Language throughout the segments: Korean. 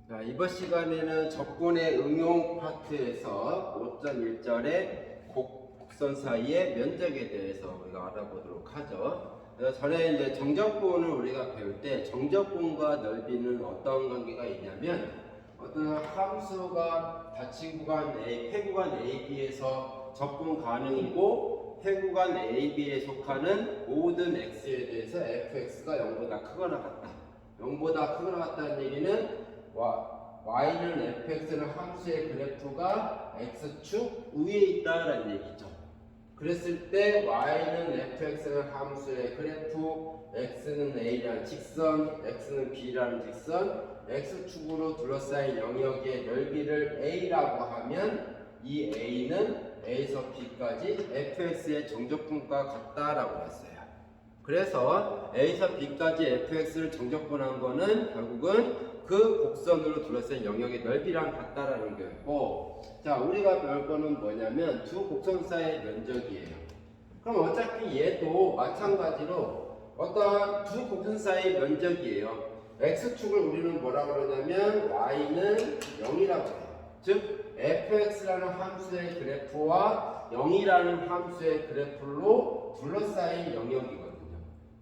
자, 이번 시간에는 적분의 응용 파트에서 5.1절의 곡선 사이의 면적에 대해서 우리가 알아보도록 하죠. 전에 이제 정적분을 우리가 배울 때 정적분과 넓이는 어떤 관계가 있냐면 어떤 함수가 닫힌 구간 A, 폐구간 AB에서 적분 가능이고 폐구간 AB에 속하는 모든 X에 대해서 fx가 0보다 크거나 같다. 0보다 크거나 같다는 얘기는 y는 fx는 함수의 그래프가 x축 위에 있다라는 얘기죠. 그랬을 때 y는 fx는 함수의 그래프, x는 a라는 직선, x는 b라는 직선, x축으로 둘러싸인 영역의 넓이를 a라고 하면 이 a는 a에서 b까지 fx의 정적분과 같다라고 했어요. 그래서 a에서 b까지 fx를 정적분한 거는 결국은 그 곡선으로 둘러싼 영역의 넓이랑 같다라는 거였고, 자, 우리가 배울 거는 뭐냐면 두 곡선 사이의 면적이에요. 그럼 어차피 얘도 마찬가지로 어떤 두 곡선 사이의 면적이에요. x축을 우리는 뭐라고 그러냐면 y는 0이라고 해요. 즉 fx라는 함수의 그래프와 0이라는 함수의 그래프로 둘러싸인 영역이거든요.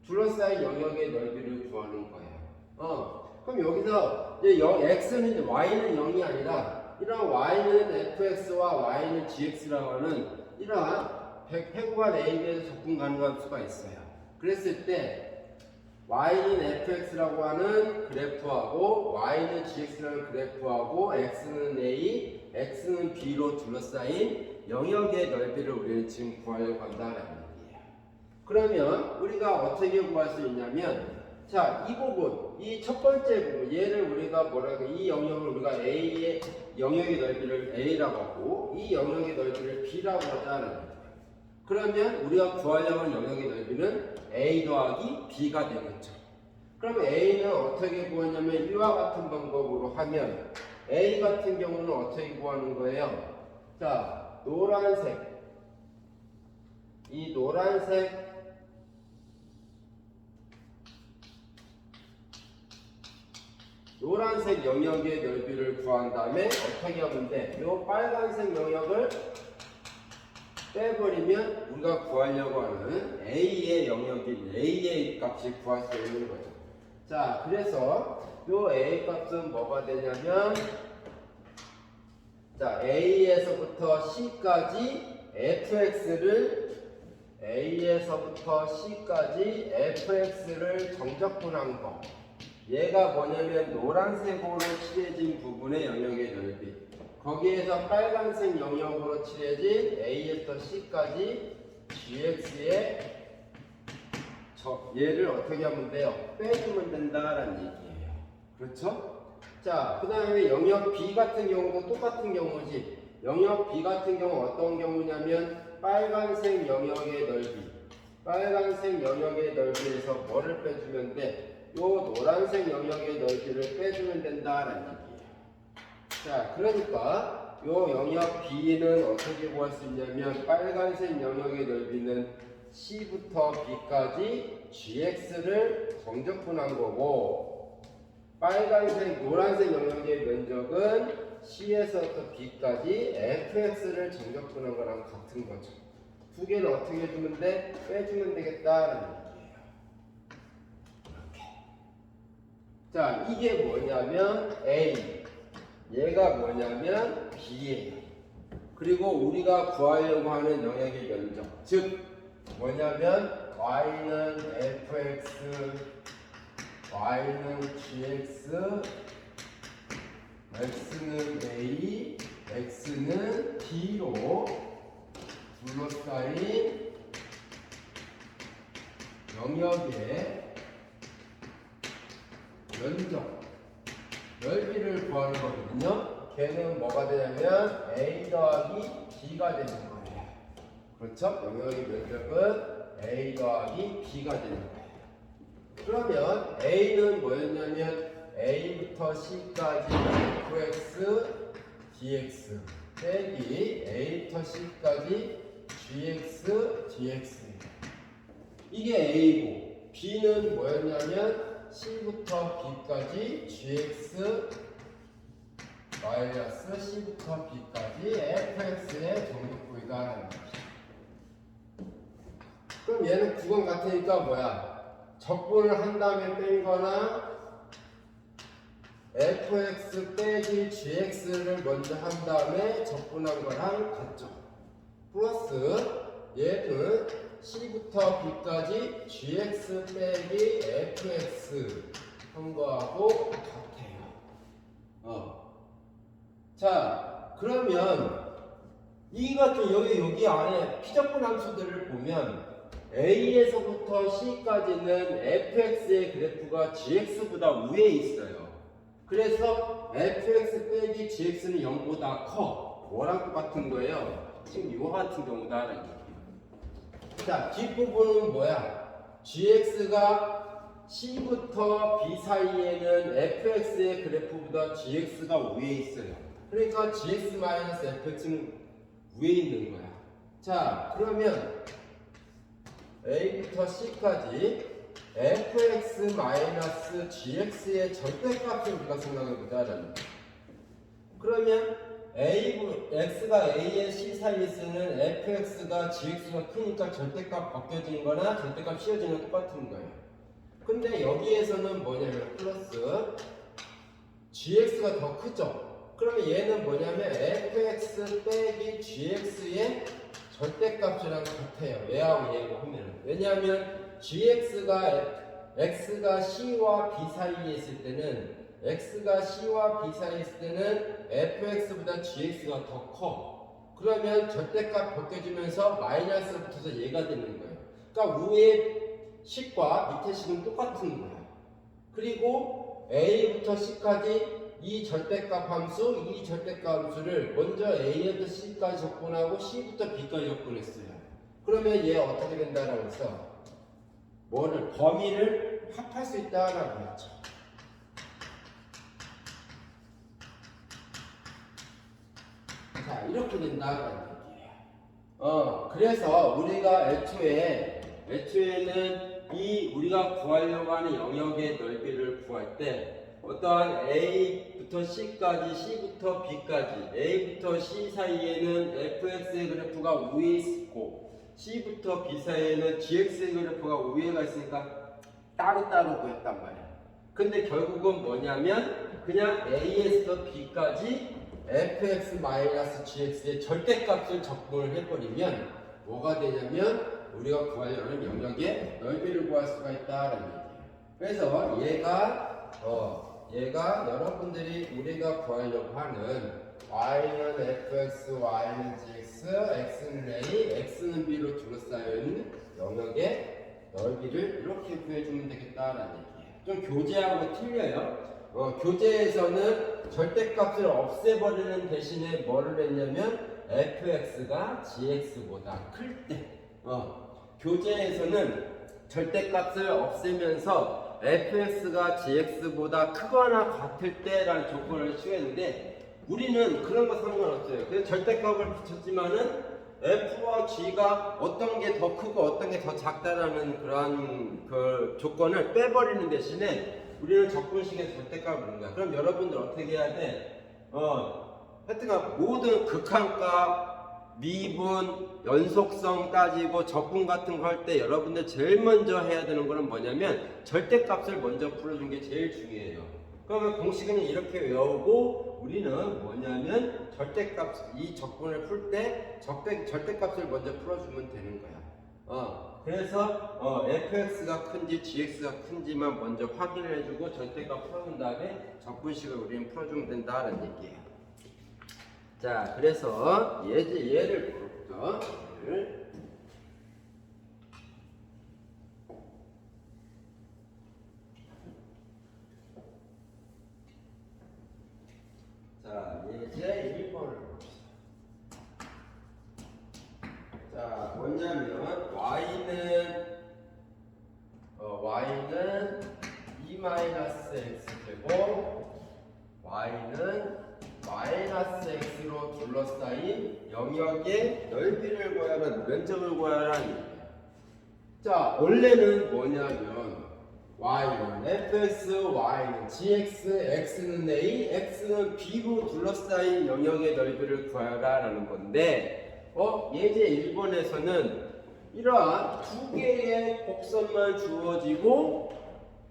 둘러싸인 영역의 넓이를 구하는 거예요. 그럼 여기서 이제 x는 y는 0이 아니라 이런 y는 fx와 y는 gx라고 하는 이러한 폐구간 AB에서 접근 가능한 수가 있어요. 그랬을 때 y는 fx라고 하는 그래프하고 y는 gx라는 그래프하고 x는 a, x는 b로 둘러싸인 영역의 넓이를 우리는 지금 구하려고 한다는 얘기예요. 그러면 우리가 어떻게 구할 수 있냐면, 자, 이 부분, 이 첫 번째 부분, 얘를 우리가 뭐라고, 이 영역을 우리가 A의 영역의 넓이를 A라고 하고, 이 영역의 넓이를 B라고 하자는 거예요. 그러면 우리가 구하려고 하는 영역의 넓이는 A 더하기 B가 되겠죠. 그럼 A는 어떻게 구하냐면, 이와 같은 방법으로 하면, A 같은 경우는 어떻게 구하는 거예요? 자, 노란색. 이 노란색 영역의 넓이를 구한 다음에 어떻게 하면 돼? 이 빨간색 영역을 빼버리면 우리가 구하려고 하는 A의 영역인 A의 값이 구할 수 있는 거죠. 자, 그래서 이 A 값은 뭐가 되냐면, 자, A에서부터 C까지 A에서부터 C까지 fx를 정적분한 거. 얘가 뭐냐면 노란색으로 칠해진 부분의 영역의 넓이, 거기에서 빨간색 영역으로 칠해진 A에서 C까지 gx의 얘를 어떻게 하면 돼요? 빼주면 된다라는 얘기예요. 그렇죠? 자, 그 다음에 영역 B 같은 경우도 똑같은 경우지. 영역 B 같은 경우 어떤 경우냐면 빨간색 영역의 넓이에서 뭐를 빼주면 돼? 요 노란색 영역의 넓이를 빼주면 된다라는 얘기예요. 자, 그러니까 요 영역 B는 어떻게 구할 수 있냐면, 빨간색 영역의 넓이는 C부터 B까지 gx를 정적분한 거고, 노란색 영역의 면적은 C에서부터 B까지 fx를 정적분한 거랑 같은 거죠. 두 개를 어떻게 해주면 돼? 빼주면 되겠다라는 얘기예요. 자, 이게 뭐냐면 A, 얘가 뭐냐면 B예요. 그리고 우리가 구하려고 하는 영역의 면적, 즉 뭐냐면 y는 fx, y는 gx, x는 a, x는 b로 둘러싸인 영역의 면적, 넓이를 구하는 거거든요. 걔는 뭐가 되냐면 A 더하기 B가 되는 거예요. 그렇죠? 영역의 면적은 A 더하기 B가 되는 거예요. 그러면 A는 뭐였냐면 A부터 C까지 fx, dx 빼기 A부터 C까지 gx, dx예요. 이게 A고, B는 뭐였냐면 C부터 B까지 gx, 마이너스 C부터 B까지 fx의 정적분이다. 그럼 얘는 구간 같으니까 뭐야? 적분을 한 다음에 뺀 거나 fx 빼기 gx를 먼저 한 다음에 적분한 거랑 같죠. 플러스 얘는 c부터 b까지 gx 빼기 fx 한 거하고 같아요. 자, 그러면 이 같은 여기 안에 피적분 함수들을 보면 A에서부터 C까지는 fx의 그래프가 gx보다 위에 있어요. 그래서 fx 빼기 gx는 0보다 커. 뭐랑 똑같은 거예요? 지금 이와 같은 경우다 라는 얘기예요. 자, 뒷부분은 뭐야? gx가 c부터 b 사이에는 fx의 그래프보다 gx가 위에 있어요. 그러니까 gx-fx는 위에 있는 거야. 자, 그러면 A부터 C까지 fx-gx의 절대값을 우리가 생각해보자. 그러면 x가 a에 c 사이에 쓰는 fx가 gx가 크니까 절대값 벗겨진 거나 절대값 씌워지는 건 똑같은 거예요. 근데 여기에서는 뭐냐면 플러스 gx가 더 크죠. 그러면 얘는 뭐냐면 fx 빼기 gx의 절대값이랑 같아요. 얘하고 얘하고 하면. 왜냐하면 gx가 x가 c와 b 사이에 있을 때는 x가 c와 b 사이에 있을 때는 fx보다 gx가 더 커. 그러면 절대값 벗겨지면서 마이너스 붙어서 얘가 되는 거예요. 그러니까 위에 식과 밑에 식은 똑같은 거야. 그리고 a부터 c까지 이 절대값 함수, 이 절대값 함수를 먼저 A부터 C까지 적분하고 C부터 B까지 적분했어요. 그러면 얘 어떻게 된다라고 해서 뭐를 범위를 합할 수 있다라고 했죠. 자, 이렇게 된다라는 얘기예요. 그래서 우리가 애초에는 이 우리가 구하려고 하는 영역의 넓이를 구할 때 어떠한 A부터 C까지, C부터 B까지, A부터 C 사이에는 fx의 그래프가 위에 있고 C부터 B 사이에는 gx의 그래프가 위에가 있으니까 따로따로 구했단 말이야. 근데 결국은 뭐냐면 그냥 A에서 B까지 fx-gx의 절대값을 적분을 해버리면 뭐가 되냐면 우리가 구하려는 영역의 넓이를 구할 수가 있다라는 얘기예요. 그래서 얘가 여러분들이 우리가 구하려고 하는 y는 fx, y는 gx, x는 a, x는 b로 둘러싸여 있는 영역의 넓이를 이렇게 구해주면 되겠다라는 얘기예요. 좀 교재하고 틀려요. 교재에서는 절대값을 없애버리는 대신에 뭐를 했냐면 fx가 gx보다 클 때 교재에서는 절대값을 없애면서 fx가 gx보다 크거나 같을 때라는 조건을 취했는데 우리는 그런 거 상관없어요. 그래서 절대값을 붙였지만은 f와 g가 어떤 게 더 크고 어떤 게 더 작다라는 그러한 그 조건을 빼버리는 대신에 우리는 적분식의 절대값을 넣는 거야. 그럼 여러분들 어떻게 해야 돼? 하여튼간 모든 극한값, 미분, 연속성 따지고 적분 같은 거 할 때 여러분들 제일 먼저 해야 되는 거는 뭐냐면 절대값을 먼저 풀어주는 게 제일 중요해요. 그러면 공식은 이렇게 외우고 우리는 뭐냐면 절대값, 이 적분을 풀 때 절대값을 먼저 풀어주면 되는 거야. 그래서 fx가 큰지 gx가 큰지만 먼저 확인을 해주고 절대값 풀어준 다음에 적분식을 우리는 풀어주면 된다는 얘기예요. 자, 그래서 얘를 볼까? 자, 예제 1번을 봅시다. 자, 뭐냐면 y는 2-x 제곱, y는 마이너스 x로 둘러싸인 영역의 넓이를 구하라, 면적을 구하라는 얘기예요. 자, 원래는 뭐냐면 y는 fx, y는 gx, x는 a, x는 b로 둘러싸인 영역의 넓이를 구하라 라는 건데 예제 1번에서는 이러한 두 개의 곡선만 주어지고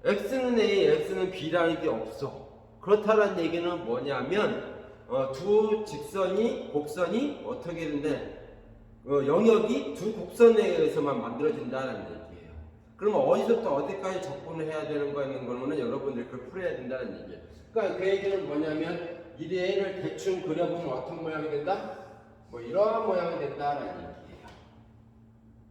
x는 a, x는 b라는 게 없어. 그렇다는 얘기는 뭐냐면 두 곡선이 어떻게 된대? 영역이 두 곡선에 의해서만 만들어진다는 얘기예요. 그러면 어디서부터 어디까지 접근을 해야 되는 거는 여러분들이 그걸 풀어야 된다는 얘기예요. 그러니까 그 얘기는 뭐냐면 이 애를 대충 그려보면 어떤 모양이 된다? 뭐 이러한 모양이 된다는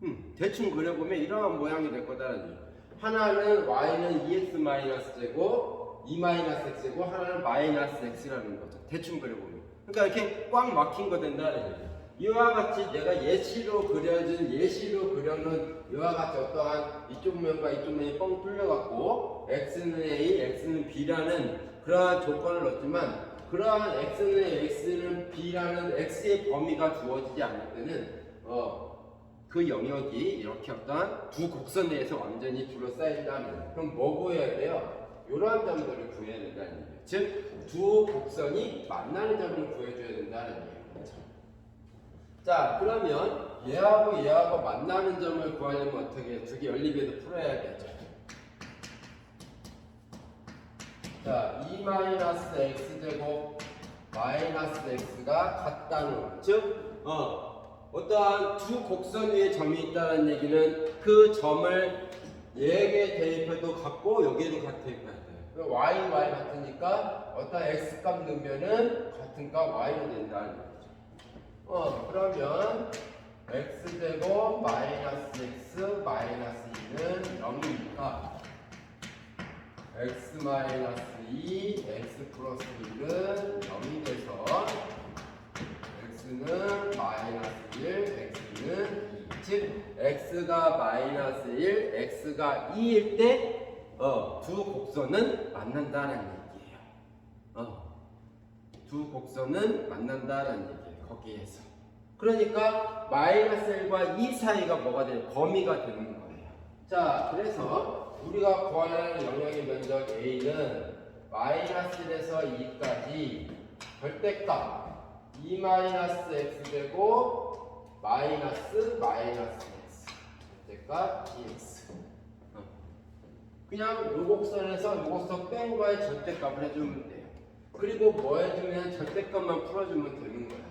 얘기예요. 대충 그려보면 이러한 모양이 될 거다라는 얘기예요. 하나는 y는 2x-제곱 2-x제곱, 하나는 -x라는 거죠. 대충 그려보면. 그러니까 이렇게 꽉 막힌 거 된다는 얘기예요. 이와 같이 내가 예시로 그려놓은 이와 같이 어떠한 이쪽 면과 이쪽 면이 뻥 뚫려갖고 x는 a, x는 b라는 그러한 조건을 넣지만 그러한 x는 a, x는 b라는 x의 범위가 주어지지 않을 때는 그 영역이 이렇게 어떠한 두 곡선 내에서 완전히 둘러싸인다는. 그럼 뭐 구해야 돼요? 이러한 점들을 구해야 된다는 얘기예요. 즉 두 곡선이 만나는 점을 구해줘야 된다는 얘기예요. 자, 그러면 얘하고 만나는 점을 구하려면 어떻게 해요? 두 개 연립에도 풀어야 되죠. 자, 2-x제곱 -x가 같다는 거. 즉 어떠한 두 곡선 위에 점이 있다는 얘기는 그 점을 얘에게 대입해도 같고 여기에도 같은 대입해야 돼요. y 같으니까 어떠한 x값 넣으면은 같은 값 y로 된다는 얘기죠. 그러면 x제곱 -x -2는 0이니까 x-2 x 플러스 1은 0이 돼서 x는 -1, x는 2. 즉 x가 -1, x가 2일 때 두 곡선은 만난다는 얘기예요. 두 곡선은 만난다는 얘기예요. 거기에서. 그러니까 -1과 2 사이가 뭐가 돼요? 범위가 되는 거예요. 자, 그래서 우리가 구하는 영역의 면적 A는 -1에서 2까지 절대값 2-x제곱 -x 절대값 dx. 그냥 요 곡선에서 요 곡선 뺀 거에 절대값을 해주면 돼요. 그리고 뭐 해주면 절대값만 풀어주면 되는 거예요.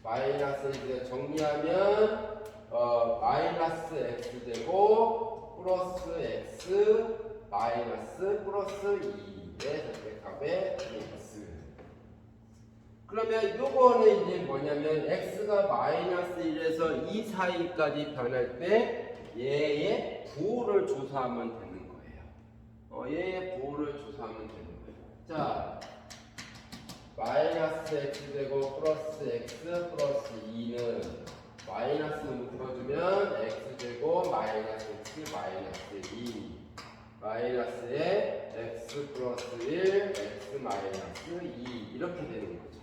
마이너스 이제 정리하면 -x제곱 플러스 x 마이너스 플러스 2의 절대값의 dx. 그러면 요거는 이제 뭐냐면 x가 -1에서 2 사이까지 변할 때 얘의 부호를 조사하면 되는 거예요. 얘의 부호를 조사하면 되는 거예요. 자, -x제곱 플러스 x 플러스 2는 마이너스 묶어주면 x제곱 -x 마이너스 2 마이너스에 x 플러스 1 x 마이너스 2 이렇게 되는 거죠.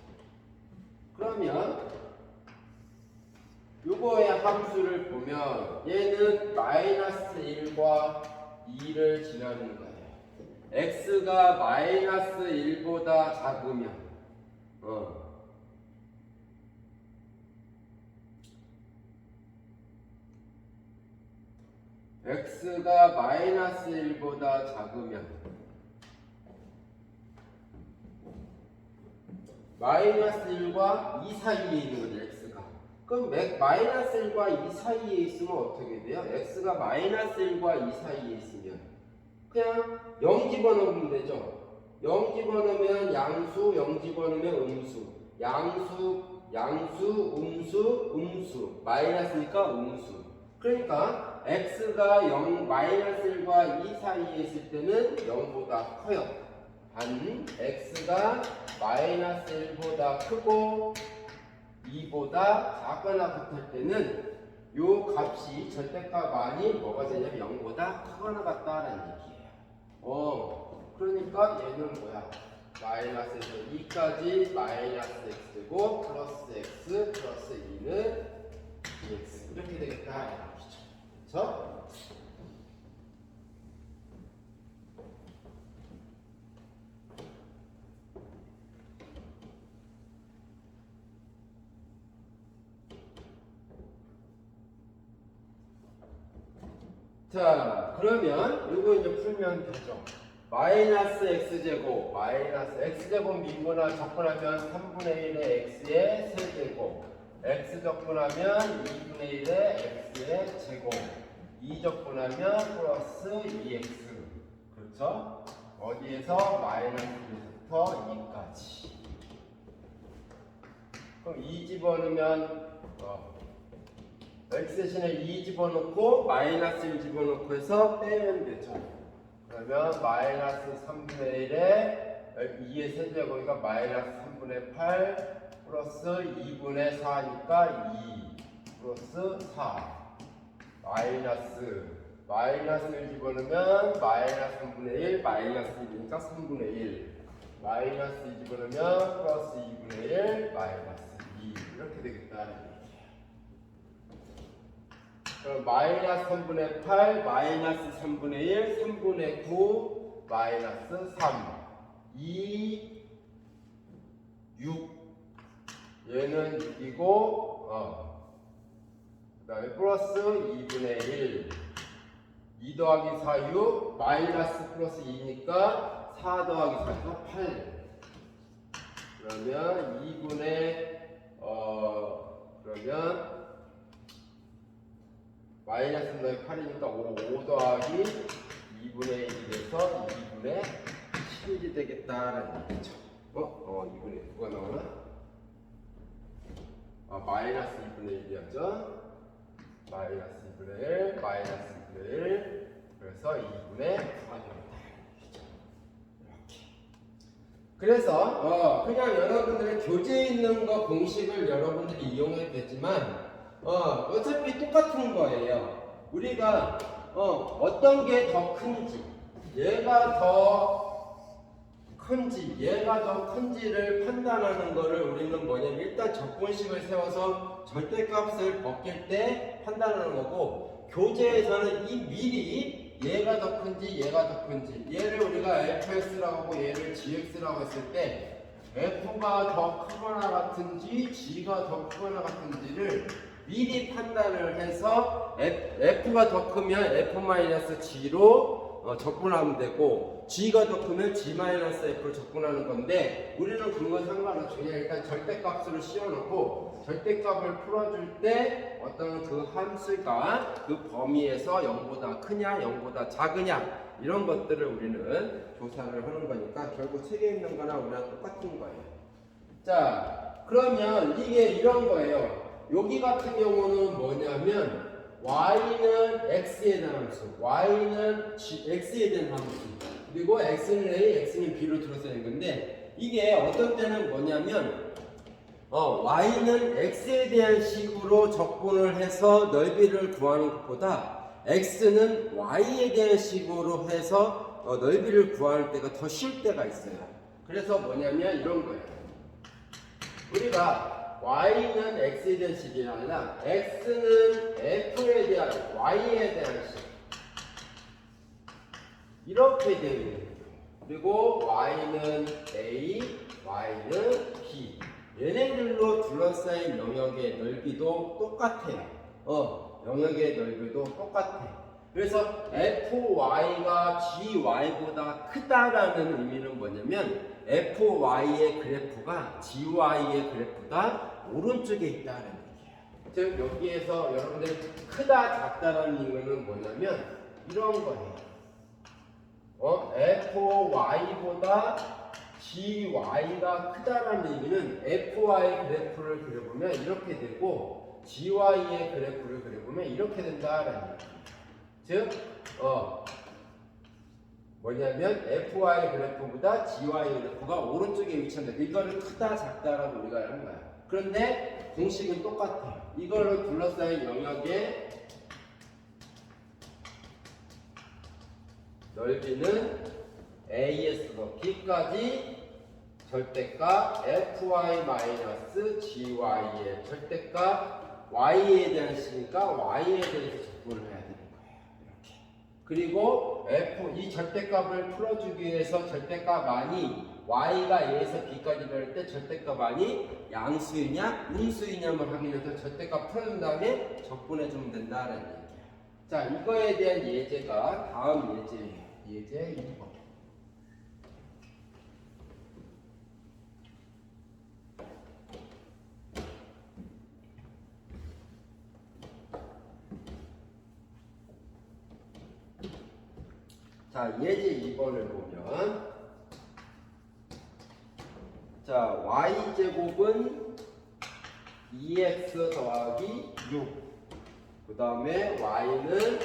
그러면 요거의 함수를 보면 얘는 -1과 2를 지나는 거예요. x가 -1보다 작으면 x가 -1보다 작으면 -1과 2 사이에 있는 거죠, x가. 그럼 -1과 2 사이에 있으면 어떻게 돼요? x가 -1과 2 사이에 있으면 그냥 0 집어넣으면 되죠. 0 집어넣으면 양수, 0 집어넣으면 음수. 양수, 음수. 마이너스니까 음수. 그러니까 x가 -1과 2 사이에 있을 때는 0보다 커요. 단 x가 -1보다 크고 2보다 작거나 같을 때는 요 값이 절대값 아닌 뭐가 되냐면 0보다 크거나 같다라는 얘기예요. 그러니까 얘는 뭐야? 마이너스에서 2까지 -x고 플러스 x 플러스 2는 dx 이렇게 되겠다. 그렇죠? 자, 그러면 이거 이제 풀면 되죠. 마이너스 x제곱, 마이너스 x제곱 미분하고 적분하면 3분의 1의 x의 세제곱, x 적분하면 2분의 1의 x의 제곱, 2 적분하면 플러스 2x. 그렇죠? 어디에서 마이너스 1부터 2까지. 그럼 2 집어넣으면 x 대신에 2 집어넣고 마이너스 1 집어넣고 해서 빼면 되죠. 그러면 마이너스 3분의 1에 2의 세제곱이니까 마이너스 3분의 8 플러스 2분의 4니까 2 플러스 4 마이너스 1 집어넣으면 마이너스 3분의 1 마이너스 1이니까 3분의 1 마이너스 2 집어넣으면 플러스 2분의 1 마이너스 2 이렇게 되겠다. 그럼 마이너스 3분의 8 마이너스 3분의 1 3분의 9 마이너스 3 2 6 얘는 6이고 그 다음에 플러스 2분의 1 2 더하기 4 6 마이너스 플러스 2니까 4 더하기 4가 8 그러면 2분의 그러면 마이너스 8이니까 5 더하기 2분의 1에서 2분의 11이 되겠다라는 얘기죠. 2분의 1 누가 나오나? 마이너스 2분의 1이었죠. 마이너스 2분의 1 마이너스 2분의 1 그래서 2분의 9가 되겠다. 이렇게. 그래서 그냥 여러분들의 교재에 있는 거 공식을 여러분들이 이용해도 되지만 어차피 똑같은 거예요. 우리가 어떤 게 더 큰지, 얘가 더 큰지, 얘가 더 큰지를 판단하는 거를 우리는 뭐냐면 일단 적분식을 세워서 절대값을 벗길 때 판단하는 거고, 교재에서는 이 미리 얘가 더 큰지, 얘가 더 큰지, 얘를 우리가 fx라고 하고 얘를 gx라고 했을 때 f가 더 크거나 같은지 g가 더 크거나 같은지를 미리 판단을 해서 F가 더 크면 F-G로 적분하면 되고 G가 더 크면 G-F로 적분하는 건데, 우리는 그건 상관없이 그냥 일단 절대값으로 씌워놓고 절대값을 풀어줄 때 어떤 그 함수가 그 범위에서 0보다 크냐 0보다 작으냐 이런 것들을 우리는 조사를 하는 거니까 결국 책에 있는 거나 우리랑 똑같은 거예요. 자, 그러면 이게 이런 거예요. 여기 같은 경우는 뭐냐면 y는 x에 대한 함수, y는 x에 대한 함수, 그리고 x는 a, x는 b로 들어서 있는 건데, 이게 어떤 때는 뭐냐면 y는 x에 대한 식으로 적분을 해서 넓이를 구하는 것보다 x는 y에 대한 식으로 해서 넓이를 구할 때가 더 쉬울 때가 있어요. 그래서 뭐냐면 이런 거예요. 우리가 y는 x에 대한 식이 아니라 x는 f에 대한 y에 대한 식 이렇게 되어 있는 거죠. 그리고 y는 a, y는 b 얘네들로 둘러싸인 영역의 넓이도 똑같아요. 영역의 넓이도 똑같아. 그래서 fy가 gy보다 크다라는 의미는 뭐냐면 fy의 그래프가 gy의 그래프가 오른쪽에 있다는 얘기예요. 즉 여기에서 여러분들이 크다 작다라는 의미는 뭐냐면 이런 거예요. fy보다 gy가 크다라는 의미는 fy 그래프를 그려보면 이렇게 되고 gy의 그래프를 그려보면 이렇게 된다라는 얘기예요. 즉 뭐냐면 fy 그래프보다 gy 그래프가 오른쪽에 위치한다. 이거를 크다 작다라고 우리가 하는 거야. 그런데 공식은 똑같아요. 이걸로 둘러싸인 영역의 넓이는 a에서 b까지 절대값 fy-gy의 절대값 y에 대한 식이니까 y에 대해서 적분을 해야 되는 거예요. 이렇게. 그리고 이 절대값을 풀어주기 위해서 절대값만이 y가 a에서 b까지 될 때 절대값만이 양수이냐 음수이냐를 확인해서 절대값 풀어준 다음에 적분해 주면 된다는 얘기예요. 자, 이거에 대한 예제가 다음 예제예요. 예제 2번. 자, 예제 2번을 보면, 자, y제곱은 2x 더하기 6. 그 다음에 y는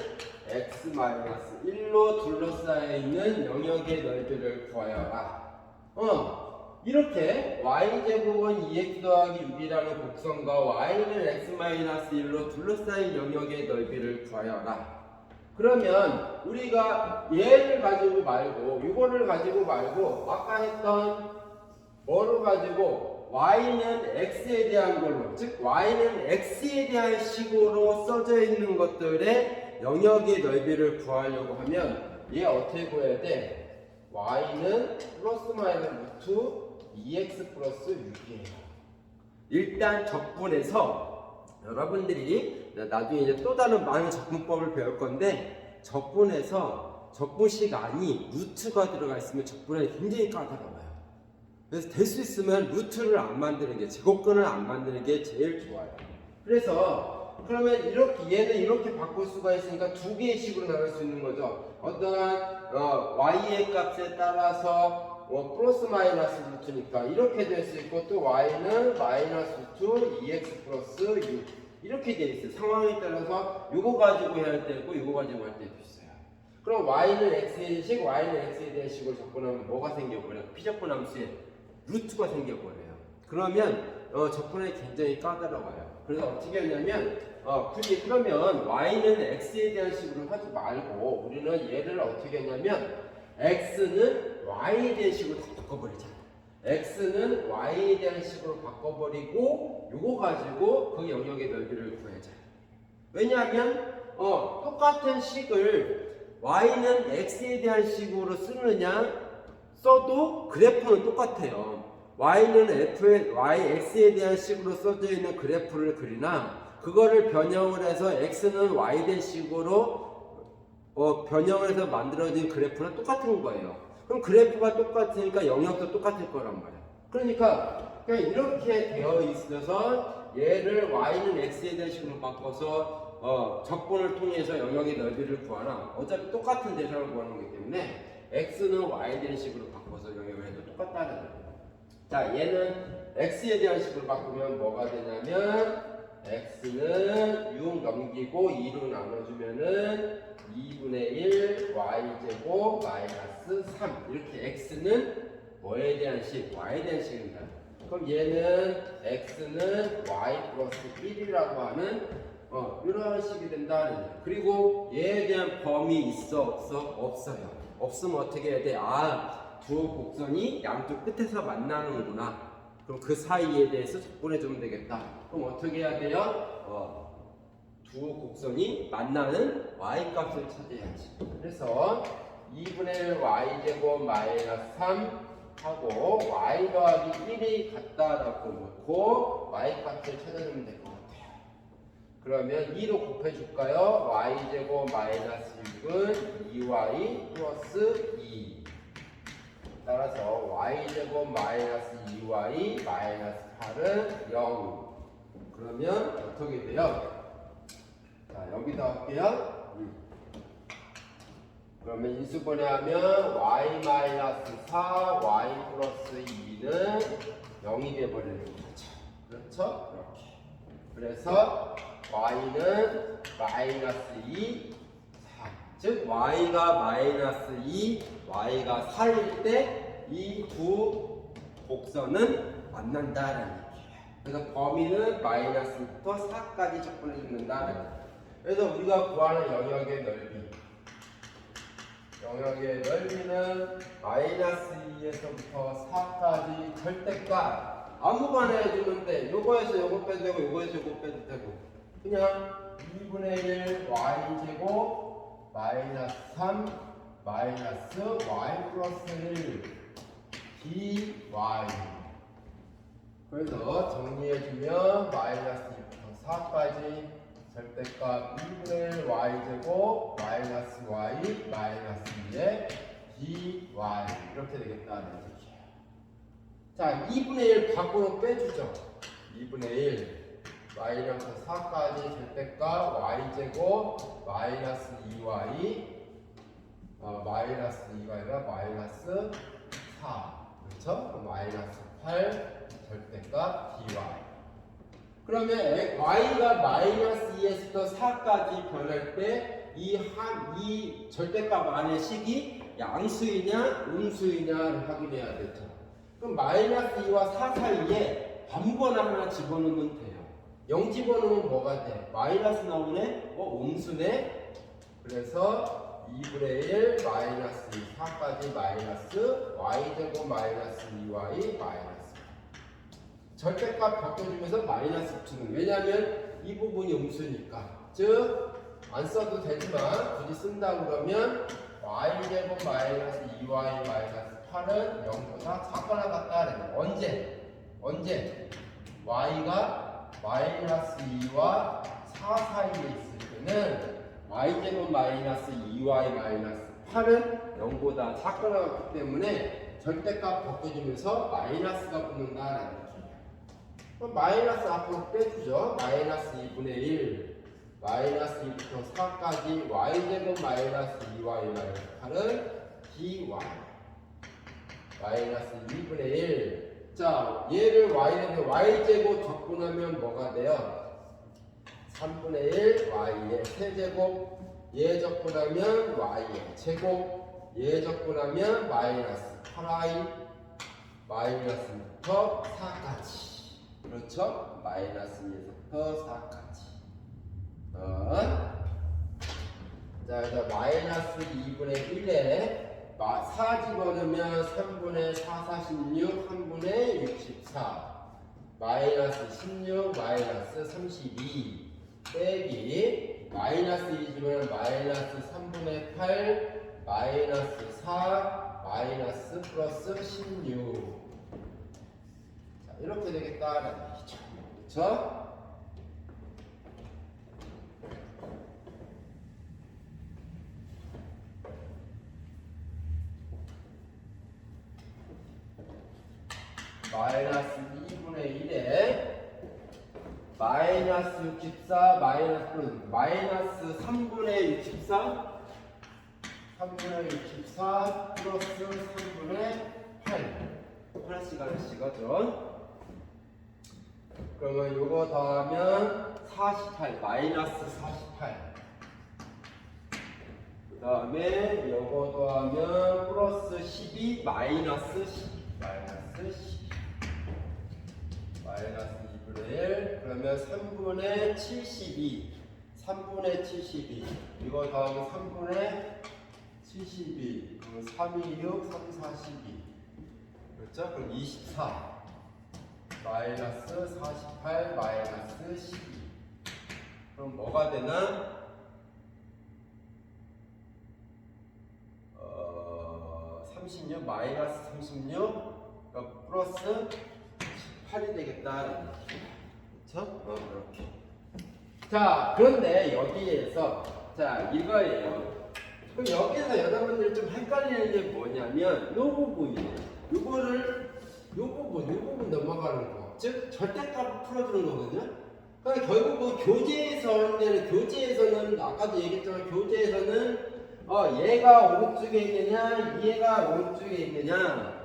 x-1로 둘러싸여 있는 영역의 넓이를 구하여라. 이렇게 y제곱은 2x 더하기 6이라는 곡선과 y는 x-1로 둘러싸인 영역의 넓이를 구하여라. 그러면 우리가 얘를 가지고 말고 이거를 가지고 말고 아까 했던 뭐를 가지고 y는 x에 대한 걸로, 즉 y는 x에 대한 식으로 써져 있는 것들의 영역의 넓이를 구하려고 하면 얘 어떻게 구해야 돼? y는 플러스 마이너스 루트 2x 플러스 6이에요. 일단 적분해서 여러분들이 나중에 이제 또 다른 많은 적분법을 배울 건데, 적분해서 적분식 안이 루트가 들어가 있으면 적분이 굉장히 까다로워요. 그래서 될 수 있으면 루트를 안 만드는 게, 제곱근을 안 만드는 게 제일 좋아요. 그래서 그러면 이렇게 얘는 이렇게 바꿀 수가 있으니까 두 개의 식으로 나눌 수 있는 거죠. 어떠한 y의 값에 따라서 플러스 마이너스 루트니까 이렇게 될 수 있고, 또 y는 마이너스 루트 2x 플러스 6 이렇게 돼 있어요. 상황에 따라서 이거 가지고 해야 할 때고 이거 가지고 할 때도 있어요. 그럼 y는 x에 대한 식, y는 x에 대한 식으로 적분하면 뭐가 생겨버려요? 비적분함수에 루트가 생겨버려요. 그러면 적분이 굉장히 까다로워요. 그래서 어떻게 하냐면 굳이 그러면 y는 x에 대한 식으로 하지 말고 우리는 얘를 어떻게 하냐면 x는 y에 대한 식으로 다 바꿔버리자. x는 y에 대한 식으로 바꿔버리고 이거 가지고 그 영역의 넓이를 구하자. 왜냐하면 똑같은 식을 y는 x에 대한 식으로 쓰느냐 써도 그래프는 똑같아요. y는 x에 대한 식으로 써져 있는 그래프를 그리나 그거를 변형을 해서 x는 y에 대한 식으로 변형을 해서 만들어진 그래프는 똑같은 거예요. 그럼 그래프가 똑같으니까 영역도 똑같을 거란 말이에요. 그러니까 그냥 이렇게 되어 있어서 얘를 y는 x에 대한 식으로 바꿔서 적분을 통해서 영역의 넓이를 구하나 어차피 똑같은 대상을 구하는 거기 때문에 x는 y에 대한 식으로 바꿔서 영역을 해도 똑같다는 거예요. 자, 얘는 x에 대한 식으로 바꾸면 뭐가 되냐면 x는 6 넘기고 2로 나눠주면은 2분의 1 y제곱 마이너스 3 이렇게 x는 뭐에 대한 식? y에 대한 식입니다. 그럼 얘는 x는 y 플러스 1이라고 하는 이런 식이 된다는 거예요. 그리고 얘에 대한 범위 있어 없어? 없어요. 없으면 어떻게 해야 돼? 두 곡선이 양쪽 끝에서 만나는구나. 그럼 그 사이에 대해서 적분해주면 되겠다. 그럼 어떻게 해야 돼요? 두 곡선이 만나는 y 값을 찾아야지. 그래서 2분의 1 y제곱 마이너스 3 하고 y 더하기 1이 갖다 놓고 y 값을 찾아주면 될 것 같아요. 그러면 2로 곱해줄까요? y제곱 마이너스 6은 2y 플러스 2. 따라서 y제곱 마이너스 2y 마이너스 8은 0. 그러면 어떻게 돼요? 자, 여기다 할게요. 그러면 인수분해하면 y 마이너스 4 y 플러스 2는 0이 되어버리는 거죠. 그렇죠? 이렇게. 그래서 y는 마이너스 2 4. 즉 y가 마이너스 2 y가 4일 때 이 두 곡선은 만난다는 얘기예요. 그래서 범위는 마이너스부터 4까지 적분해 준다는 거예요. 그래서 우리가 구하는 영역의 넓이는 마이너스 2에서부터 4까지 절대값 아무거나 해주면 돼. 요거에서 요거 빼도 되고 요거에서 요거 빼도 되고 그냥 2분의 1 y제곱 마이너스 3 마이너스 y 플러스 1 dy. 그래서 정리해주면 마이너스 2부터 4까지 절대값 2분의 1 y제곱 마이너스 y 마이너스 2의 dy 이렇게 되겠다는 얘기예요. 자, 2분의 1 밖으로 빼주죠. 2분의 1 마이너스 4까지 절대값 y제곱 마이너스 2y 마이너스 2가 아니라 마이너스 4 그렇죠? 마이너스 8 절대값 dy 그러면 y가 마이너스 2에서 4까지 변할 때 이 절대값 안의 식이 양수이냐 음수이냐를 확인해야 되죠. 그럼 마이너스 2와 4 사이에 아무거나 하나 집어넣으면 돼요. 0 집어넣으면 뭐가 돼? 마이너스 나오네? 음수네? 그래서 2분의 1 마이너스 2 4까지 마이너스 y제곱 마이너스 2y 마이너스 절대값 바꿔주면서 마이너스 붙이는 왜냐하면 이 부분이 음수니까 즉 안 써도 되지만 굳이 쓴다 그러면 y제곱 마이너스 2y 마이너스 8은 0보다 작거나 같다 언제 y가 마이너스 2와 4 사이에 있을 때는 y제곱 마이너스 2y 마이너스 8은 0보다 작거나 같기 때문에 절대값 바꿔주면서 마이너스가 붙는다라는 얘기예요. 그럼 마이너스 앞으로 빼주죠. 마이너스 2분의 1 마이너스 2부터 4까지 y제곱 마이너스 2y 마이너스 8은 dy 마이너스 2분의 1 자, 얘를 y제곱 적분하면 뭐가 돼요? 3분의 1 y의 세제곱 얘 적분하면 y의 제곱 얘 적분하면 마이너스 8y 마이너스부터 4까지 그렇죠? 마이너스 2에서부터 4까지 자, 일단 마이너스 2분의 1에 4 집어넣으면 3분의 4, 46, 1분의 64 마이너스 16, 마이너스 32 빼기 마이너스 2 집어넣으면 마이너스 3분의 8 마이너스 4 마이너스 플러스 16 자, 이렇게 되겠다라는 얘기죠. 그렇죠? 마이너스 2분의 1에 마이너스 64 마이너스 3분의 64 3분의 64 플러스 3분의 8 하나씩 하죠. 그러면 요거 더하면 48 마이너스 48 그 다음에 요거 더하면 플러스 12 마이너스 12 마이너스 2분의 1 그러면 3분의 72 이거 더하면 3분의 72 그러면 3, 2, 6, 3, 4, 12 그렇죠? 그럼 24 마이너스 48 마이너스 12 그럼 뭐가 되나? 36 마이너스 36 그러니까 플러스 18이 되겠다. 그렇죠? 이렇게. 자, 그런데 여기에서 자 이거예요. 그럼 여기서 여러분들 좀 헷갈리는 게 뭐냐면 요 부분이에요. 요 부분 넘어가는 거. 즉 절대값을 풀어주는 거거든요. 그러니까 결국은 교재에서는 아까도 얘기했지만 교재에서는 얘가 오른쪽에 있느냐 얘가 오른쪽에 있느냐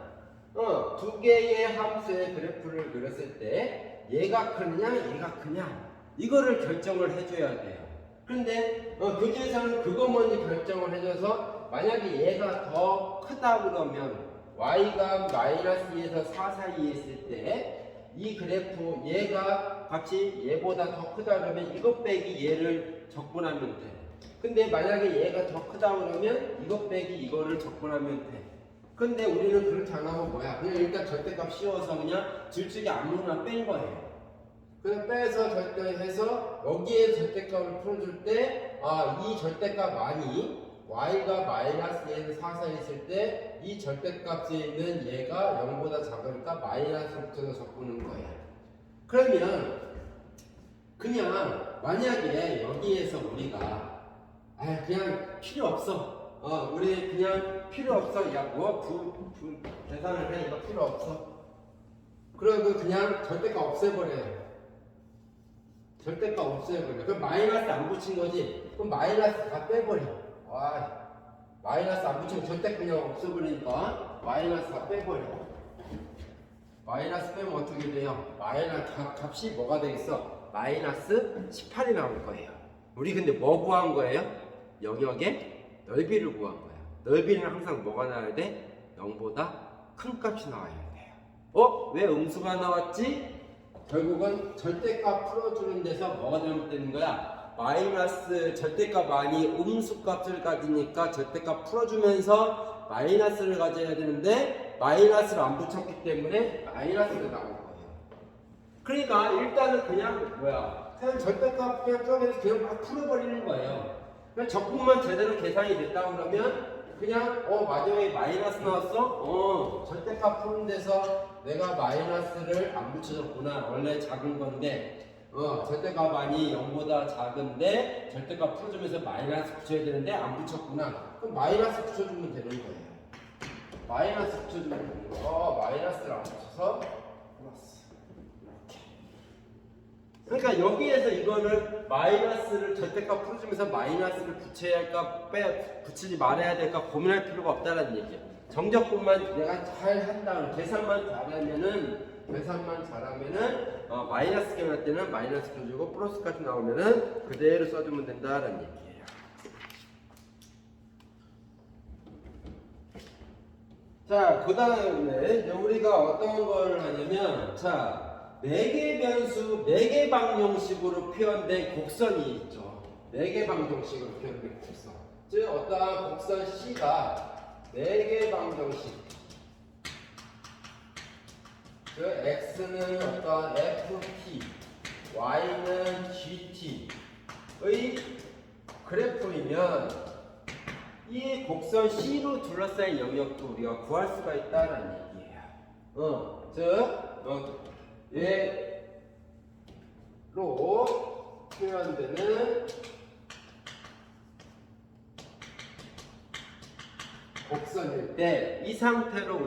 두 개의 함수의 그래프를 그렸을 때 얘가 크느냐 얘가 크냐 이거를 결정을 해줘야 돼요. 근데 교재에서는 그거 먼저 결정을 해줘서 만약에 얘가 더 크다 그러면 y가 마이너스 2에서 4 사이에 있을 때 이 그래프 얘가 값이 얘보다 더 크다 그러면 이것 빼기 얘를 적분하면 돼. 근데 만약에 얘가 더 크다 그러면 이것 빼기 이거를 적분하면 돼. 근데 우리는 그렇게 안 하고 뭐야? 그냥 일단 절대값 씌워서 그냥 둘 중에 아무나 뺀 거예요. 그냥 빼서 절대해서 여기에 절대값을 풀어줄 때 이 절대값 안이 y가 마이너스 2에서 4 사이에 있을 때 이 절대값에 있는 얘가 0보다 작으니까 마이너스 붙여서 적는 거야. 그러면 그냥 만약에 여기에서 우리가 그냥 필요 없어. 우리 그냥 필요 없어. 야, 계산을 해. 이거 필요 없어. 그리고 그냥 절대값 없애버려요. 절대값 없애버려. 그럼 마이너스 안 붙인 거지. 그럼 마이너스 다 빼버려. 마이너스 안 붙이면 절대 그냥 없애버리니까 마이너스 다 빼버려. 마이너스 빼면 어떻게 돼요? 마이너스 값이 뭐가 되겠어? 마이너스 18이 나올 거예요. 우리 근데 뭐 구한 거예요? 영역의 넓이를 구한 거예요. 넓이는 항상 뭐가 나와야 돼? 0보다 큰 값이 나와야 돼요. 왜 음수가 나왔지? 결국은 절대값 풀어주는 데서 뭐가 잘못되는 거야? 마이너스 절대값 많이 음수값을 가지니까 절대값 풀어주면서 마이너스를 가져야 되는데 마이너스를 안 붙였기 때문에 마이너스가 나온 거예요. 그러니까 일단은 그냥 그냥 절대값 그냥 쪼개서 그냥 막 풀어버리는 거예요. 그냥 적분만 제대로 계산이 됐다 그러면 그냥 마지막에 마이너스 나왔어? 절대값 푸는 데서 내가 마이너스를 안 붙여줬구나. 원래 작은 건데 절대값 많이 0보다 작은데 절대값 풀어주면서 마이너스 붙여야 되는데 안 붙였구나. 그럼 마이너스 붙여주면 되는 거예요. 마이너스 붙여주면 되는 거예요. 마이너스를 안 붙여서 플러스. 이렇게. 그러니까 여기에서 이거를 마이너스를 절대값 풀어주면서 마이너스를 붙여야 할까 붙이지 말아야 될까 고민할 필요가 없다는 얘기예요. 정적분만 내가 잘 한다면 계산만 잘하면은 마이너스 계산할 때는 마이너스 써주고 플러스까지 나오면은 그대로 써주면 된다는 얘기예요. 자, 그 다음에 우리가 어떤 걸 하냐면, 매개 변수, 매개 방정식으로 표현된 곡선이 있죠. 매개 방정식으로 표현된 곡선. 즉, 어떠한 곡선 C가 매개 방정식. 즉, X는 어떠한 FT, Y는 GT의 그래프이면, 이 곡선 C로 둘러싸인 영역도 우리가 구할 수가 있다는 얘기예요. 얘로 표현되는 곡선일 때 이 상태로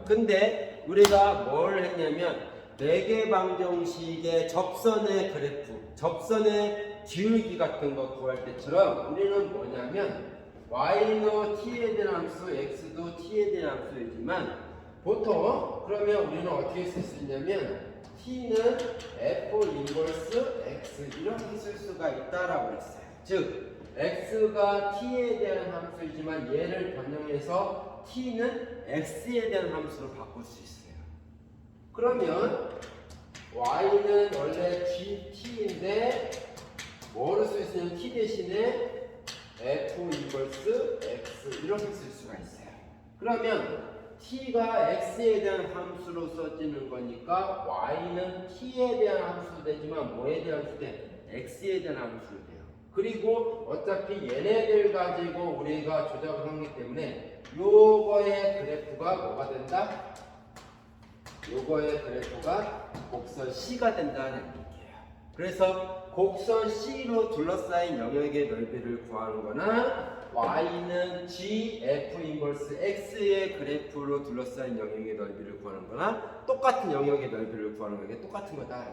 근데 우리가 뭘 했냐면 매개 방정식의 접선의 그래프, 접선의 기울기 같은 거 구할 때처럼 우리는 뭐냐면 y도 t에 대한 함수, x도 t에 대한 함수이지만 보통 그러면 우리는 어떻게 쓸 수 있냐면 t는 f 인버스 x 이렇게 쓸 수가 있다라고 했어요. 즉 x가 t에 대한 함수이지만 얘를 변형해서 t는 x에 대한 함수로 바꿀 수 있어요. 그러면 y는 원래 gt인데 뭐를 쓸 수 있냐면 t 대신에 f 인버스 x 이렇게 쓸 수가 있어요. 그러면 t가 x에 대한 함수로 써지는 거니까 y는 t에 대한 함수도 되지만 뭐에 대한 함수 돼? x에 대한 함수로 돼요. 그리고 어차피 얘네들 가지고 우리가 조작을 하기 때문에 요거의 그래프가 뭐가 된다? 요거의 그래프가 곡선 C가 된다는 얘기예요. 그래서 곡선 C로 둘러싸인 영역의 넓이를 구하는 거나 y는 g f 인버스 x의 그래프로 둘러싸인 영역의 넓이를 구하는 거나 똑같은 영역의 넓이를 구하는 게 똑같은 거다라는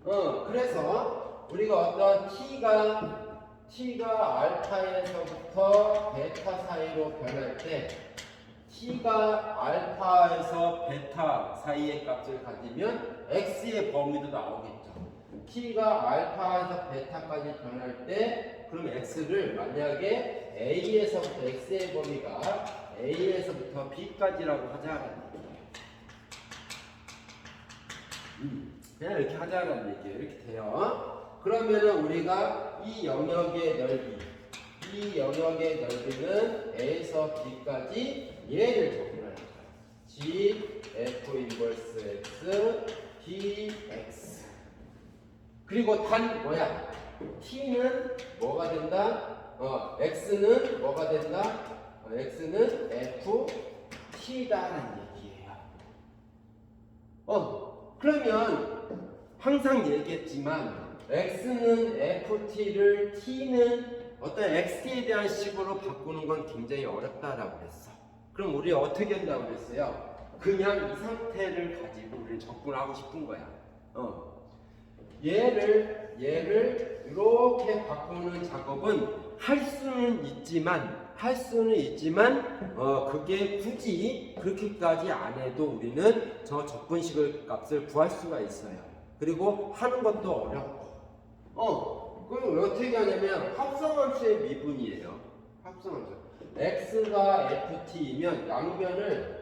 얘기예요. 그래서 우리가 어떤 t가 알파에서부터 베타 사이로 변할 때 t가 알파에서 베타 사이의 값을 가지면 x의 범위도 나오겠죠. t가 알파에서 베타까지 변할 때 그럼 x를 만약에 a에서부터 x의 범위가 a에서부터 b까지라고 하자라는 얘기예요. 그냥 이렇게 하자라는 얘기예요. 이렇게 돼요. 그러면은 우리가 이 영역의 넓이는 a에서 b까지 얘를 적분하는 거예요. g f 인버스 x dx. 그리고 단 뭐야? t는 뭐가 된다? x는 뭐가 된다? x는 f t다라는 얘기예요. 그러면 항상 얘기했지만 x는 ft를 t는 어떤 xt에 대한 식으로 바꾸는 건 굉장히 어렵다라고 그랬어. 그럼 우리 어떻게 한다고 그랬어요? 그냥 이 상태를 가지고 우리는 접근하고 싶은 거야. 얘를 이렇게 바꾸는 작업은 할 수는 있지만 그게 굳이 그렇게까지 안 해도 우리는 저 접근식을 값을 구할 수가 있어요. 그리고 하는 것도 어렵고. 그럼 어떻게 하냐면 합성함수의 미분이에요. 합성함수. x가 ft이면 양변을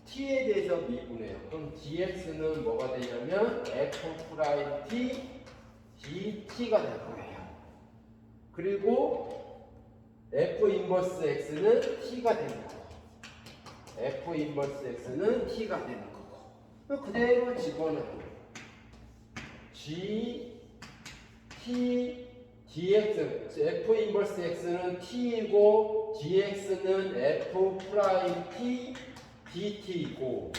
t에 대해서 미분해요. 그럼 dx는 뭐가 되냐면 f'(t) dt가 될 거예요. 그리고 f 인버스 x는 t가 되는 거고, f 인버스 x는 t가 되는 거고, 그대로 집어넣어요. g t dx, f 인버스 x는 t이고 dx는 f 프라임 t dt이고,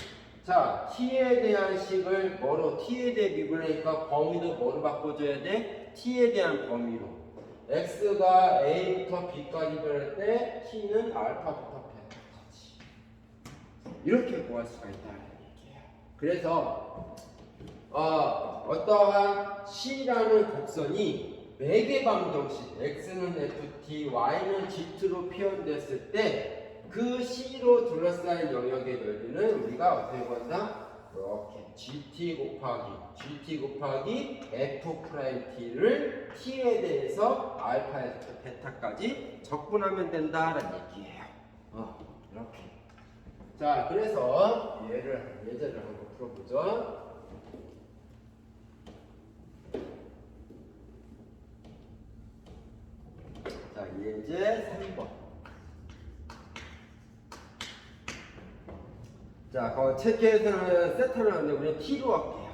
자, t에 대한 식을 뭐로, t에 대해 미분하니까 범위도 뭐로 바꿔줘야 돼? t에 대한 범위로. x가 a부터 b까지 변할 때 t는 알파부터 베타까지. 이렇게 구할 수가 있다는 얘기예요. 그래서 어떠한 c라는 곡선이 매개 방정식 x는 ft, y는 gt,로 표현됐을 때 그 c로 둘러싸인 영역의 넓이는 우리가 어떻게 구한다? 이렇게 gt 곱하기 f 프라임 t를 t에 대해서 알파에서 베타까지 적분하면 된다라는 얘기예요. 이렇게. 자, 그래서 예제를 한번 풀어보죠. 자, 예제 3번. 자, 체크에서는 세타를 하는데 우리는 t로 할게요.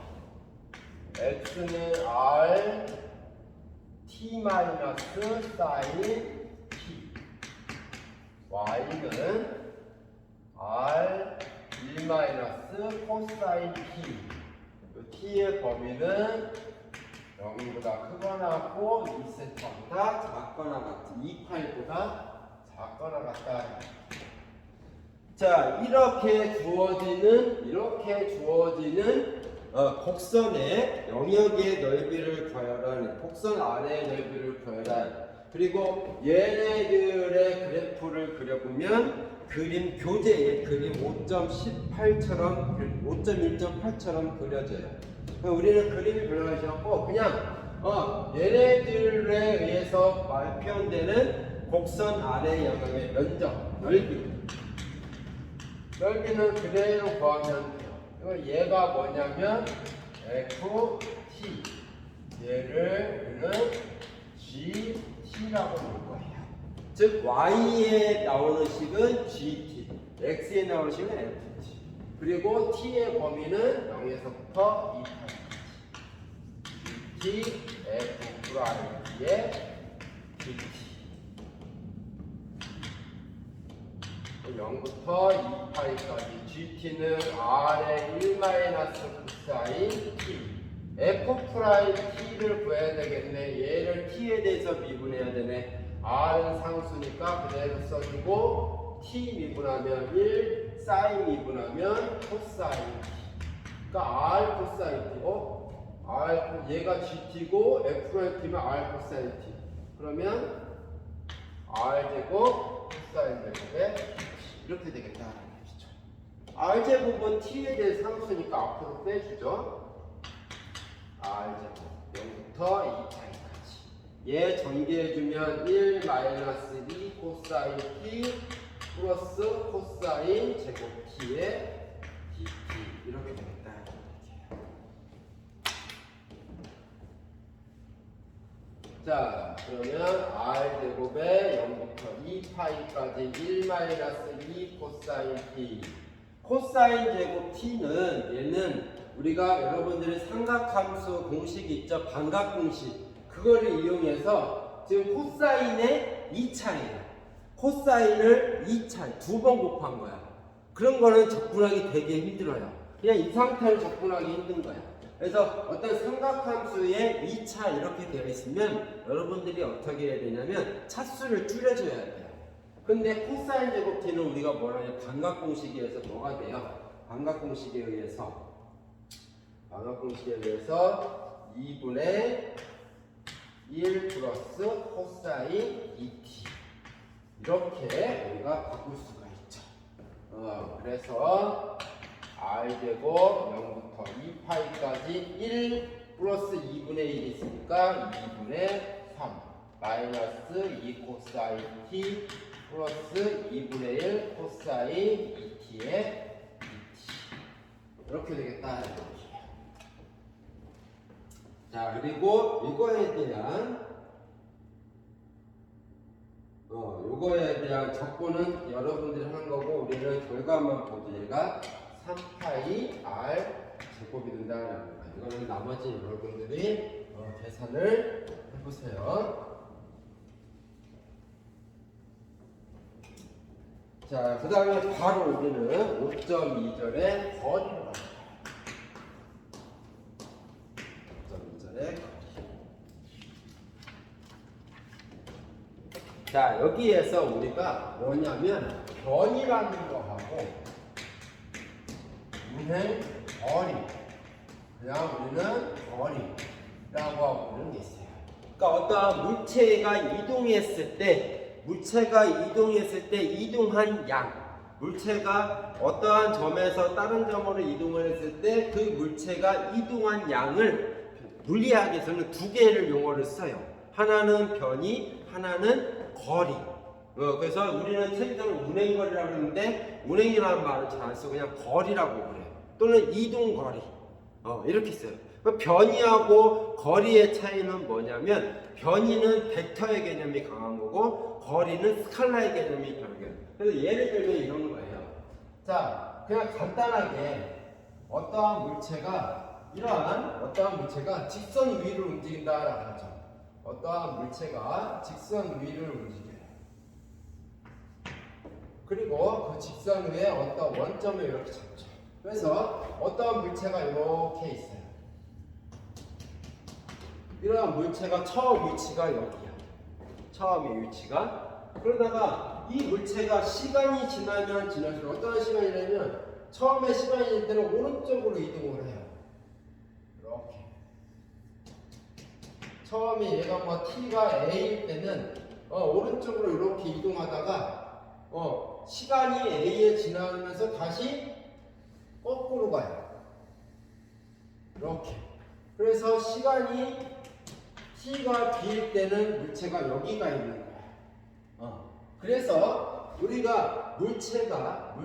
x는 r t 마이너스 사인 t, y는 r 1 마이너스 코사인 t. t의 범위는 0보다 크거나 같고 2세타보다 작거나 같은 2파이보다 작거나 같다. 자, 이렇게 주어지는 곡선의 영역의 넓이를 구하라. 곡선 아래의 넓이를 구하라. 그리고 얘네들의 그래프를 그려보면 그림 교재의 그림 5.18처럼 5.1.8처럼 그려져요. 우리는 그림이 별로 하지 않고 그냥 얘네들에 의해서 표현되는 곡선 아래 영역의 면적, 넓이는 그대로 구하면 돼요. 얘가 뭐냐면 ft, 얘를 우리는 gt라고 부를 거예요. 즉 y에 나오는 식은 gt, x에 나오는 식은 ft, 그리고 t의 범위는 0에서부터 2까지 gt, f 프라임의 gt. 0부터 2파이까지 gt는 r의 1 마이너스 코사인 t, f 프라임 t를 구해야 되겠네. 얘를 t에 대해서 미분해야 되네. r은 상수니까 그대로 써주고 t 미분하면 1, 사인 미분하면 코사인 t. 그러니까 r 코사인 t. 얘가 gt고 f 프라임 t면 r 코사인 t. 그러면 r 제곱 코사인 제곱에 이렇게 되겠다는 얘기죠. r제곱은 t에 대해 상수니까 앞으로 빼주죠. r제곱 0부터 2파이까지. 얘 전개해주면 1 마이너스 2 코사인 t 플러스 코사인 제곱 t의 dt 이렇게 되겠다는 얘기예요. 자, 그러면 r제곱에 0부터 2파이까지 1 마이너스 2 코사인 t. 코사인 제곱 t는 얘는 우리가 여러분들의 삼각함수 공식 있죠? 반각 공식. 그거를 이용해서 지금 코사인의 2차예요. 코사인을 2차, 2번 곱한 거야. 그런 거는 접근하기 되게 힘들어요. 그냥 이 상태를 접근하기 힘든 거야. 그래서 어떤 삼각함수의 2차 이렇게 되어 있으면 여러분들이 어떻게 해야 되냐면 차수를 줄여줘야 돼요. 근데 코사인 제곱 t는 우리가 뭐라 해요? 반각공식에 의해서 뭐가 돼요? 반각공식에 의해서 2분의 1 플러스 코사인 2t 이렇게 우리가 바꿀 수가 있죠. 그래서 r제곱 0부터 2파이까지 1 플러스 2분의 1이 있으니까 2분의 3 마이너스 2 코사인 t 플러스 2분의 1 코사인 2t의 2t 이렇게 되겠다. 자, 그리고 이거에 대한 적분은 여러분들이 하는 거고 우리는 결과만 보도 얘가 3파이 r 제곱이 된다는 거예요. 이거는 나머지 여러분들이 계산을 해보세요. 자, 그 다음에 바로 우리는 5.2절의 거리를 합니다. 5.2절의 거리. 자, 여기에서 우리가 뭐냐면 변이라는 거하고 운행 거리, 그냥 우리는 거리라고 하고 있는 게 있어요. 그러니까 어떤 물체가 이동했을 때 이동한 양, 물체가 어떠한 점에서 다른 점으로 이동을 했을 때 그 물체가 이동한 양을 물리학에서는 두 개를 용어를 써요. 하나는 변이, 하나는 거리. 그래서 우리는 책에서는 운행거리라고 하는데 운행이라는 말은 잘 안 쓰고 그냥 거리라고 그래요. 또는 이동거리. 이렇게 써요. 변이하고 거리의 차이는 뭐냐면 변이는 벡터의 개념이 강한 거고 거리는 스칼라의 개념이 강해요. 그래서 예를 들면 이런 거예요. 자, 그냥 간단하게 어떠한 물체가 직선 위를 움직인다라고 하죠. 어떠한 물체가 직선 위를 움직여요. 그리고 그 직선 위에 어떤 원점을 이렇게 잡죠. 그래서 어떠한 물체가 이렇게 있어요. 이러한 물체가 처음 위치가 여기야. 처음의 위치가. 그러다가 이 물체가 시간이 지나면 지날수록 어떤 시간이냐면 처음에 시간일 때는 오른쪽으로 이동을 해요. 이렇게. 처음에 얘가 뭐 t가 a일 때는 오른쪽으로 이렇게 이동하다가 시간이 a에 지나면서 다시 거꾸로 가요. 이렇게. 그래서 시간이 t가 b일 때는 물체가 여기가 있는 거야. 그래서 우리가 물체가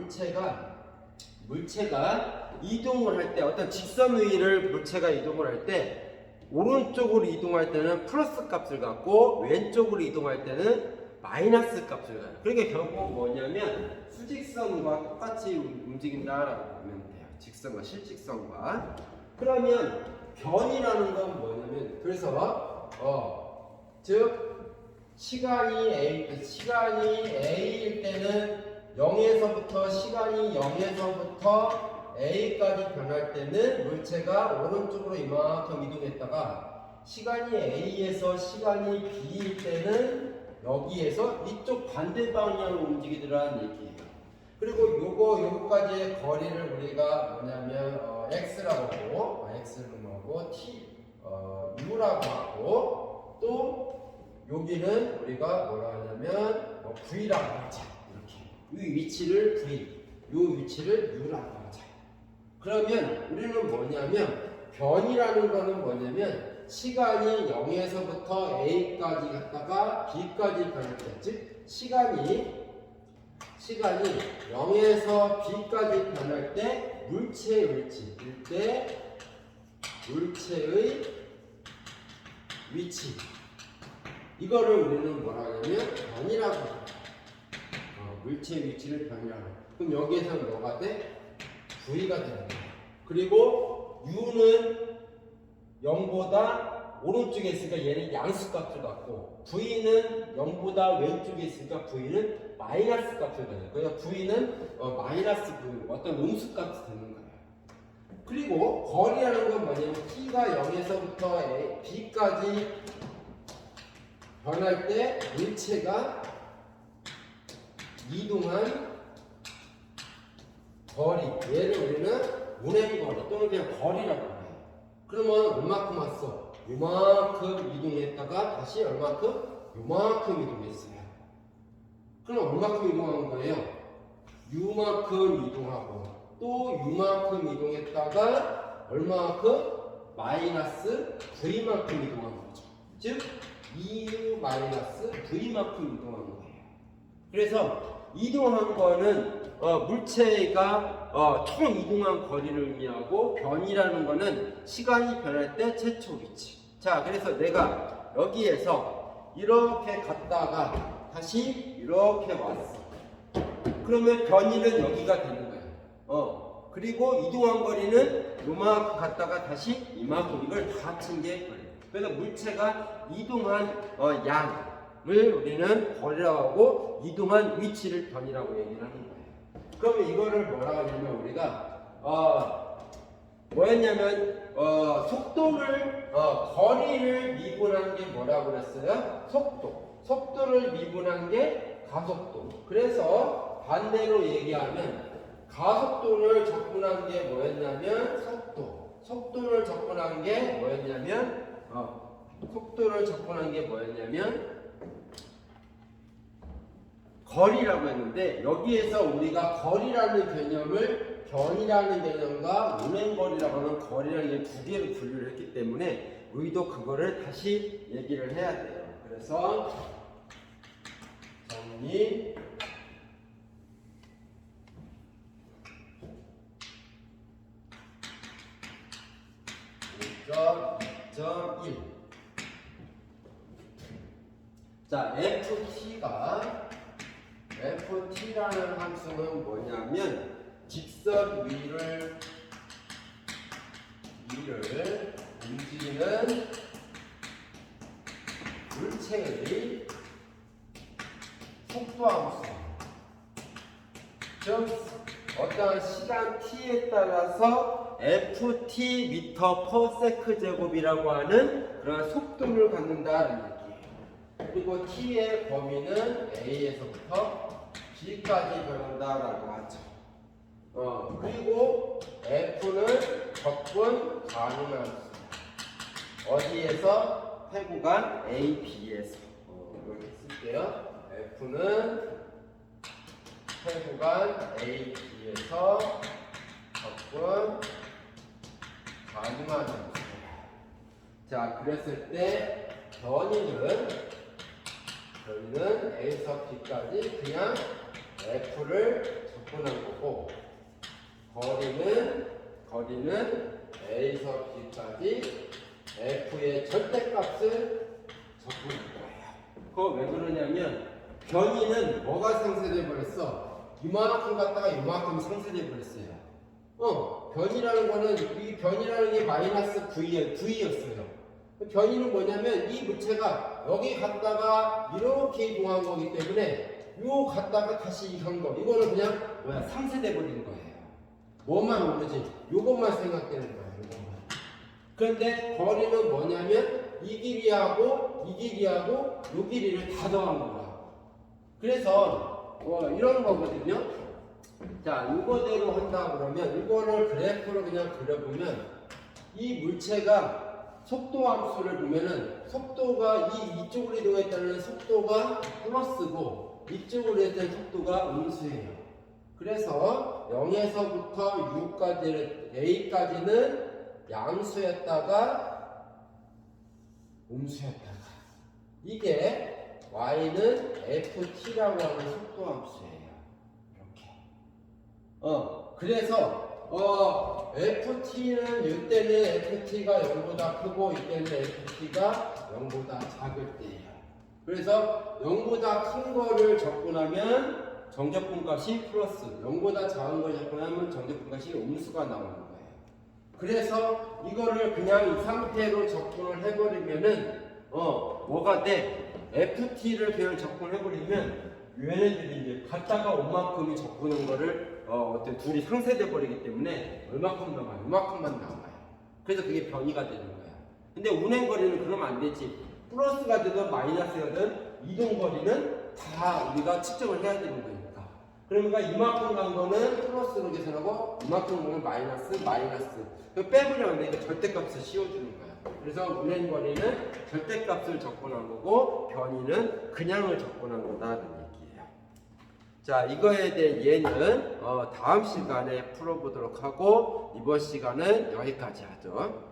이동을 할 때 어떤 직선 위를 물체가 이동을 할 때 오른쪽으로 이동할 때는 플러스 값을 갖고 왼쪽으로 이동할 때는 마이너스 값을 가요. 그러니까 결국 뭐냐면 수직선과 똑같이 움직인다라고 보면 돼요. 직선과 실직선과. 그러면 변이라는 건 뭐냐면 그래서 즉 시간이 a일 때는 0에서부터 시간이 0에서부터 a까지 변할 때는 물체가 오른쪽으로 이만큼 이동했다가 시간이 a에서 시간이 b일 때는 여기에서 이쪽 반대 방향으로 움직이더라는 얘기예요. 그리고 요거까지의 거리를 우리가 뭐냐면 x라고 하고 x는 뭐고 u라고 하고 또 여기는 우리가 뭐라 하냐면 v라고 하자. 이렇게 이 위치를 v, 요 위치를 u라고 하자. 그러면 우리는 뭐냐면 변이라는 거는 뭐냐면 시간이 0에서부터 a까지 갔다가 b까지 변할 때, 즉 시간이 0에서 b까지 변할 때 물체의 위치 이거를 우리는 뭐라 하냐면 변이라고 해요. 물체의 위치를 변이라고 해요. 그럼 여기에서는 뭐가 돼? v가 되는 거예요. 그리고 u는 0보다 오른쪽에 있으니까 얘는 양수값을 갖고 v는 0보다 왼쪽에 있으니까 v는 마이너스 값을 가져요. 그래서 v는 마이너스 v, 어떤 음수값이 되는 거예요. 그리고 거리라는 건 뭐냐면 t가 0에서부터 b까지 변할 때 물체가 이동한 거리, 얘를 우리는 운행거리 또는 그냥 거리라고 해요. 그러면 얼마큼 왔어? 요만큼 이동했다가 다시 얼마큼? 요만큼 이동했어요. 그럼 얼마큼 이동한 거예요? 요만큼 이동하고 또 요만큼 이동했다가 얼마만큼? 마이너스 v만큼 이동한 거죠. 즉 EU 마이너스 v만큼 이동한 거예요. 그래서 이동한 거는 물체가 총 이동한 거리를 의미하고 변이라는 거는 시간이 변할 때 최초 위치. 자, 그래서 내가 여기에서 이렇게 갔다가 다시 이렇게 왔어. 그러면 변이는 여기가 되는 거예요. 그리고 이동한 거리는 요만큼 갔다가 다시 이만큼, 이걸 다 합친 게 거리예요. 그래서 물체가 이동한 양을 우리는 거리라고 하고 이동한 위치를 변이라고 얘기를 하는 거예요. 그러면 이거를 뭐라고 하냐면 우리가 뭐였냐면 속도를 거리를 미분한 게 뭐라고 그랬어요? 속도를 미분한 게 가속도. 그래서 반대로 얘기하면 가속도를 접근한 게 뭐였냐면 속도를 접근한 게 뭐였냐면 거리라고 했는데, 여기에서 우리가 거리라는 개념을 변이라는 개념과 운행거리라고 하는 거리라는 게 두 개로 분류를 했기 때문에 우리도 그거를 다시 얘기를 해야 돼요. 그래서 정리 2.1. 자, FT라는 함수는 뭐냐면 직선 위를 움직이는 물체의 속도 함수. 즉 어떠한 시간 t에 따라서 ft 미터 퍼 세크 제곱이라고 하는 그런 속도를 갖는다는 얘기예요. 그리고 t의 범위는 a에서부터 b까지 변한다라고 하죠. 그리고 f는 접근 가능한 수. 어디에서? 회구간 a, b에서. 이렇게 쓸게요. f는 회구간 a, b에서 접근 가능한 함수. 자, 그랬을 때 변이는 a에서 b까지 그냥 f를 접근한 거고, 거리는 a에서 b까지 f의 절대값을 접근한 거예요. 그거 왜 그러냐면 변이는 뭐가 상쇄돼 버렸어? 이만큼 갔다가 이만큼 상쇄돼 버렸어요. 변이라는 거는, 이 변이라는 게 마이너스 v였어요. 변이는 뭐냐면 이 물체가 여기 갔다가 이렇게 이동한 거기 때문에 요 갔다가 다시 간 거, 이거는 그냥 상쇄돼 버리는 거예요. 뭐만 오르지? 요것만 생각되는 거예요. 요것만. 그런데 거리는 뭐냐면 이 길이하고 이 길이하고 요 길이를 다 더한 거라. 그래서 이런 거거든요. 자, 이거대로 한다 그러면 이거를 그래프로 그냥 그려보면 이 물체가 속도 함수를 보면은 속도가 이쪽으로 이동했다는 속도가 플러스고 이쪽으로 했던 속도가 음수예요. 그래서 0에서부터 6까지 a까지는 양수였다가 음수였다가, 이게 y는 ft라고 하는 속도 함수예요. 이렇게. 그래서 ft는 이때는 ft가 0보다 크고 이때는 ft가 0보다 작을 때예요. 그래서 0보다 큰 거를 접근하면 정적분 값이 플러스, 0보다 작은 걸 접근하면 정적분 값이 음수가 나오는 거예요. 그래서 이거를 그냥 이 상태로 접근을 해버리면은 뭐가 돼? ft를 그냥 접근해버리면 얘네들이 이제 갔다가 온 만큼이 접근한 거를 어떤 둘이 상쇄돼 버리기 때문에 얼마큼 남아요? 이만큼만 남아요. 그래서 그게 변이가 되는 거야. 근데 운행거리는 그러면 안 되지. 플러스가 되든 마이너스가 되든 이동거리는 다 우리가 측정을 해야 되는 거니까. 그러니까 이만큼 간 거는 플러스로 계산하고 이만큼 간 거는 마이너스. 그 빼버리면 안 되니까 절대값을 씌워주는 거야. 그래서 운행거리는 절대값을 접근한 거고 변이는 그냥을 접근한 거다라는 얘기예요. 자, 이거에 대해 예는 다음 시간에 풀어보도록 하고 이번 시간은 여기까지 하죠.